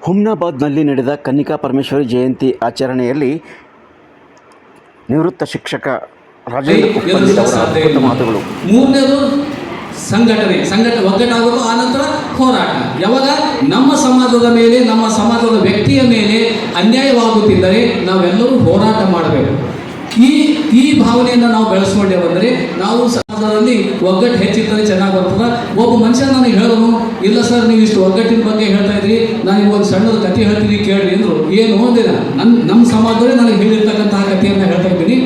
ಹುಮ್ನಾಬಾದ್ನಲ್ಲಿ ನಡೆದ ಕನ್ನಿಕಾ ಪರಮೇಶ್ವರಿ ಜಯಂತಿ ಆಚರಣೆಯಲ್ಲಿ ನಿವೃತ್ತ ಶಿಕ್ಷಕ ರಾಜೇಂದ್ರ ಕುಪ್ಪಳ್ಳಿ ಅವರ ಅದ್ಭುತ ಮಾತುಗಳು. ಮೂರನೇದು ಸಂಘಟನೆ ಒಗ್ಗಟ್ಟಾಗೋದು, ಆನಂತರ ಹೋರಾಟ. ಯಾವಾಗ ನಮ್ಮ ಸಮಾಜದ ಮೇಲೆ, ನಮ್ಮ ಸಮಾಜದ ವ್ಯಕ್ತಿಯ ಮೇಲೆ ಅನ್ಯಾಯವಾಗುತ್ತಿದ್ದರೆ ನಾವೆಲ್ಲರೂ ಹೋರಾಟ ಮಾಡಬೇಕು. ಈ ಭಾವನೆಯನ್ನು ನಾವು ಬೆಳೆಸ್ಕೊಂಡೇವಂದರೆ ನಾವು ಸಮಾಜದಲ್ಲಿ ಒಗ್ಗಟ್ಟು ಹೆಚ್ಚಿದ್ದರೆ ಚೆನ್ನಾಗಿ ಬರ್ತದೆ. ಒಬ್ಬ ಮನುಷ್ಯ ನನಗೆ ಹೇಳೋನು, ಇಲ್ಲ ಸರ್ ನೀವು ಇಷ್ಟು ಒಗ್ಗಟ್ಟಿನ ಬಗ್ಗೆ ಹೇಳ್ತಾ ಇದ್ರಿ, ನಾನು ಒಂದು ಸಣ್ಣದ ಕಥೆ ಹೇಳ್ತೀನಿ ಕೇಳಿ ಅಂದರು. ಏನು ಓದಿಲ್ಲ, ನಮ್ಮ ಸಮಾಜದಲ್ಲಿ ನನಗೆ ಹೇಳಿರ್ತಕ್ಕಂತಹ ಕಥೆಯನ್ನು ಹೇಳ್ತಾ ಇದ್ದೀನಿ.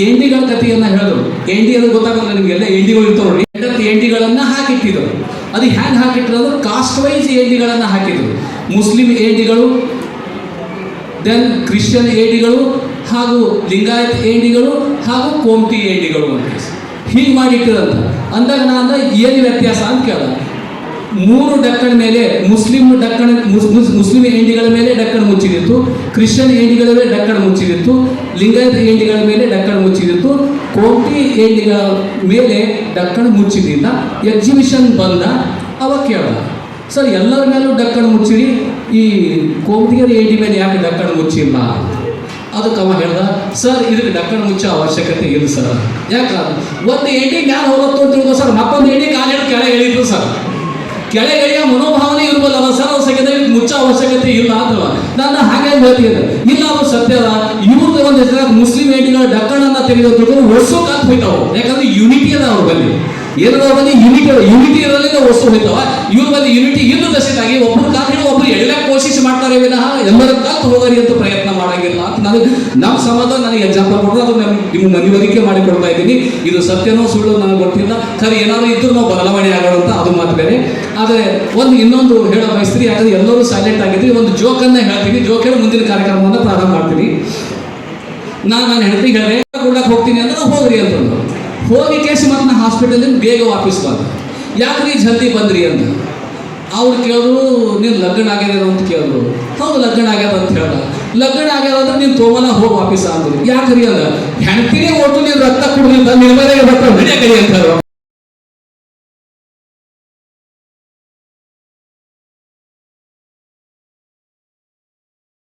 ಎಂಡಿಗಳ ಕಥೆಯನ್ನು ಹೇಳಿದ್ರು. ಎಂಡಿ ಅದು ಗೊತ್ತಾಗಲ್ಲ ನಿಮಗೆಲ್ಲ, ಎಂಡಿಗಳು ಇರ್ತಾವೆ ನೋಡಿ. ಎಂಡಿಗಳನ್ನು ಹಾಕಿಟ್ಟಿದ್ರು. ಅದು ಹ್ಯಾಂಗೆ ಹಾಕಿಟ್ರು ಅಂದ್ರೆ ಕಾಸ್ಟ್ ವೈಸ್ ಎಂಡಿಗಳನ್ನು ಹಾಕಿದ್ರು. ಮುಸ್ಲಿಂ ಎಂಡಿಗಳು, ದೆನ್ ಕ್ರಿಶ್ಚಿಯನ್ ಏಡಿಗಳು, ಹಾಗೂ ಲಿಂಗಾಯತ್ ಏಡಿಗಳು, ಹಾಗೂ ಕೋಮ್ಟಿ ಏಡಿಗಳು ಅಂತ ಹೀಗೆ ಮಾಡಿಟ್ಟಿರಂತ. ಅಂದಾಗ ನಾನು ಏನು ವ್ಯತ್ಯಾಸ ಅಂತ ಕೇಳ. 3 ಡಕ್ಕಣ ಮೇಲೆ ಮುಸ್ಲಿಂ ಏಡಿಗಳ ಮೇಲೆ ಡಕ್ಕಣ ಮುಚ್ಚಿದಿತ್ತು, ಕ್ರಿಶ್ಚಿಯನ್ ಏಡಿಗಳ ಮೇಲೆ ಡಕ್ಕಣ ಮುಚ್ಚಿದಿತ್ತು, ಲಿಂಗಾಯತ್ ಏಡಿಗಳ ಮೇಲೆ ಡಕ್ಕಣ ಮುಚ್ಚಿದಿತ್ತು, ಕೋಮ್ಟಿ ಏಡಿಗಳ ಮೇಲೆ ಡಕ್ಕಣ ಮುಚ್ಚಿದಿಲ್ಲ. ಎಕ್ಸಿಬಿಷನ್ ಬಂದ, ಅವ ಕೇಳ, ಸರ್ ಎಲ್ಲರ ಮೇಲೂ ಡಕ್ಕಣ ಮುಚ್ಚಿರಿ, ಈ ಕೋಮ್ಟಿಗರ ಏಡಿ ಮೇಲೆ ಯಾಕೆ ಡಕ್ಕಣ ಮುಚ್ಚಿಲ್ಲ? ಅದಕ್ಕೆ ಅವ ಹೇಳ್ದ, ಸರ್ ಇದಕ್ಕೆ ಡಕ್ಕಣ ಮುಚ್ಚೋ ಅವಶ್ಯಕತೆ ಇಲ್ಲ ಸರ್. ಯಾಕಂದ್ರೆ ಒಂದು ಏಡಿ ಮ್ಯಾಲ ಹೋಗುತ್ತೋ ಅಂತ ತಿಳಿದು ಸರ್, ಮತ್ತೊಂದು ಏಡಿ ಕಾಲಿಟ್ಟು ಕೆಳಗೆ ಎಳೀತು ಸರ್. ಕೆಳಗೆ ಎಳೆಯ ಮನೋಭಾವನೆ ಇರ್ಬೋದಲ್ಲ ಸರ್, ಅವ್ರ ಸಹಿತ ಮುಚ್ಚೋ ಅವಶ್ಯಕತೆ ಇಲ್ಲ ಅಂತವ. ನಾನು ಹಾಗೆ ಹೇಳ್ತೀನಿ, ಇಲ್ಲ ಅದು ಸತ್ಯದ. ಇವ್ರದ್ದು ಒಂದು ಹೆಸರು ಮುಸ್ಲಿಂ ಏಡಿಗಳ ಡಕ್ಕಣನ್ನ ತೆಗೆದು ವರ್ಷ ಕಾತ್ ಹೋಯ್ತಾವು. ಯಾಕಂದ್ರೆ ಯೂನಿಟಿ ಅದ ಅವ್ರ ಬಲ್ಲಿ, ಏನದ ಅವ್ರ ಬಲ್ಲಿ ಯೂನಿಟಿ ಇರೋದ್ರಿಂದ ವಸ್ತು ಹೋಯ್ತಾವ. ಇವ್ರ ಬಲ್ಲಿ ಯೂನಿಟಿ ಇಲ್ಲ ದಶಿತಾಗಿ ಒಬ್ಬರು ಕಾತ್ ಹೇಳಿ ಒಬ್ರು ಎಳ್ಳಕ್ಕೆ ಕೋಶಿಶ್ ಮಾಡ್ತಾರೆ ವಿನಃ ಎಲ್ಲರ ಕಾತ್ ಹೋಗರಿ ಅಂತ ಪ್ರಯತ್ನ ಮಾಡಂಗಿಲ್ಲ ಅಂತ ನನಗೆ ನಮ್ಮ ಸಮಾಜ ನನಗೆ ಎಕ್ಸಾಂಪಲ್ ಕೊಟ್ಟರೆ ಅದು ನಿಮ್ಮ ಮನವರಿಕೆ ಮಾಡಿಕೊಡ್ತಾ ಇದ್ದೀನಿ. ಇದು ಸತ್ಯನೋ ಸುಳ್ಳು ನನಗೆ ಗೊತ್ತಿಲ್ಲ, ಖರೆ ಏನಾದರೂ ಇದ್ರೂ ನಾವು ಬದಲಾವಣೆ ಆಗೋಣ ಅಂತ ಅದು ಮಾತು ಬೇರೆ. ಆದರೆ ಇನ್ನೊಂದು ಹೇಳೋ ಬಯಸ್ತೀರಿ, ಯಾಕಂದ್ರೆ ಎಲ್ಲರೂ ಸೈಲೆಂಟ್ ಆಗಿದ್ರಿ. ಒಂದು ಜೋಕನ್ನು ಹೇಳ್ತೀನಿ, ಜೋಕ್ ಹೇಳಿ ಮುಂದಿನ ಕಾರ್ಯಕ್ರಮವನ್ನು ಪ್ರಾರಂಭ ಮಾಡ್ತೀನಿ. ನಾನು ಹೆಂಡತಿಗೆ ಹೇಳಿದೆ ಕೊಡಕ್ಕೆ ಹೋಗ್ತೀನಿ ಅಂದ್ರೆ ಹೋಗ್ರಿ ಅಂತಂದು. ಹೋಗಿ ಕೇಸಿ ಮತ್ತು ನಾನು ಹಾಸ್ಪಿಟಲಿಂದ ಬೇಗ ವಾಪಸ್ ಬಂದೆ. ಯಾಕ್ರಿ ಜಲ್ದಿ ಬಂದ್ರಿ ಅಂತ ಅವ್ರು ಕೇಳಿದ್ರು, ನೀನು ಲಗ್ನ ಆಗ್ಯದ ಅಂತ ಕೇಳಿದ್ರು. ಹೌದು ಲಗ್ನ ಆಗ್ಯದ ಅಂತ ಹೇಳ್ದ. ಲಗ್ನ ಆಗ್ಯದ ಅಂದ್ರೆ ನೀನು ತೋಮಲ ಹೋಗಿ ವಾಪಸ್ ಅಂದ್ರು. ಯಾಕ್ರಿ ಅಂದ, ಹೆಂಡತಿನೇ ಒಟ್ಟು ನೀನು ರಕ್ತ ಕುಡಿದಿದ್ದ ನಿನ್ನ ಮೇಲೆ ರಕ್ತ ಹಿಡಿಯ ಕೈ ಅಂತ